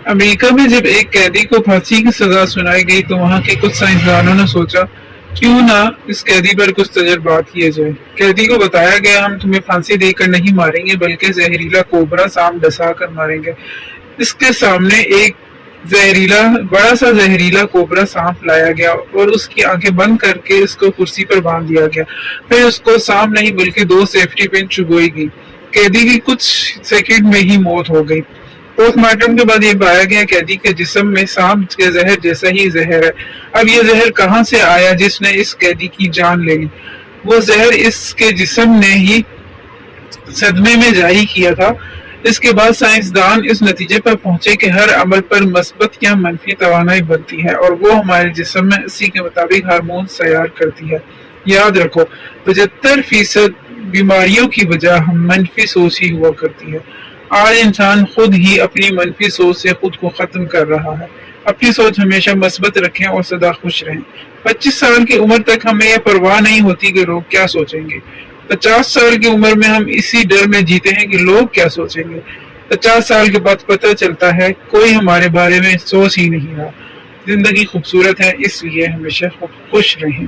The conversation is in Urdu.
امریکہ میں جب ایک قیدی کو پھانسی کی سزا سنائی گئی تو وہاں کے کچھ سائنسدانوں نے سوچا کیوں نہ اس قیدی پر کچھ تجربات کیے جائے۔ قیدی کو بتایا گیا ہم تمہیں پھانسی دے کر نہیں ماریں گے بلکہ زہریلا کوبرا سانپ ڈسا کر ماریں گے۔ اس کے سامنے ایک بڑا سا زہریلا کوبرا سانپ لایا گیا اور اس کی آنکھیں بند کر کے اس کو کرسی پر باندھ دیا گیا۔ پھر اس کو سانپ نہیں بلکہ 2 سیفٹی پن چبوئی گئی۔ قیدی کی کچھ سیکنڈ میں ہی موت ہو گئی۔ پوسٹ مارٹم کے بعد یہ پایا گیا قیدی کے جسم میں سانپ کے زہر جیسا ہی زہر ہے۔ اب یہ زہر کہاں سے آیا جس نے اس قیدی کی جان لے لی؟ وہ زہر اس کے جسم نے ہی صدمے میں جاری کیا تھا۔ اس کے بعد سائنسدان اس نتیجے پر پہنچے کہ ہر عمل پر مثبت یا منفی توانائی بنتی ہے اور وہ ہمارے جسم میں اسی کے مطابق ہارمون تیار کرتی ہے۔ یاد رکھو 75% بیماریوں کی وجہ ہم منفی سوچ ہی ہوا کرتی ہے۔ آج انسان خود ہی اپنی منفی سوچ سے خود کو ختم کر رہا ہے۔ اپنی سوچ ہمیشہ مثبت رکھیں اور سدا خوش رہیں۔ 25 سال کی عمر تک ہمیں یہ پرواہ نہیں ہوتی کہ لوگ کیا سوچیں گے۔ 50 سال کی عمر میں ہم اسی ڈر میں جیتے ہیں کہ لوگ کیا سوچیں گے۔ 50 سال کے بعد پتہ چلتا ہے کوئی ہمارے بارے میں سوچ ہی نہیں رہا۔ زندگی خوبصورت ہے اس لیے ہمیشہ خوش رہیں۔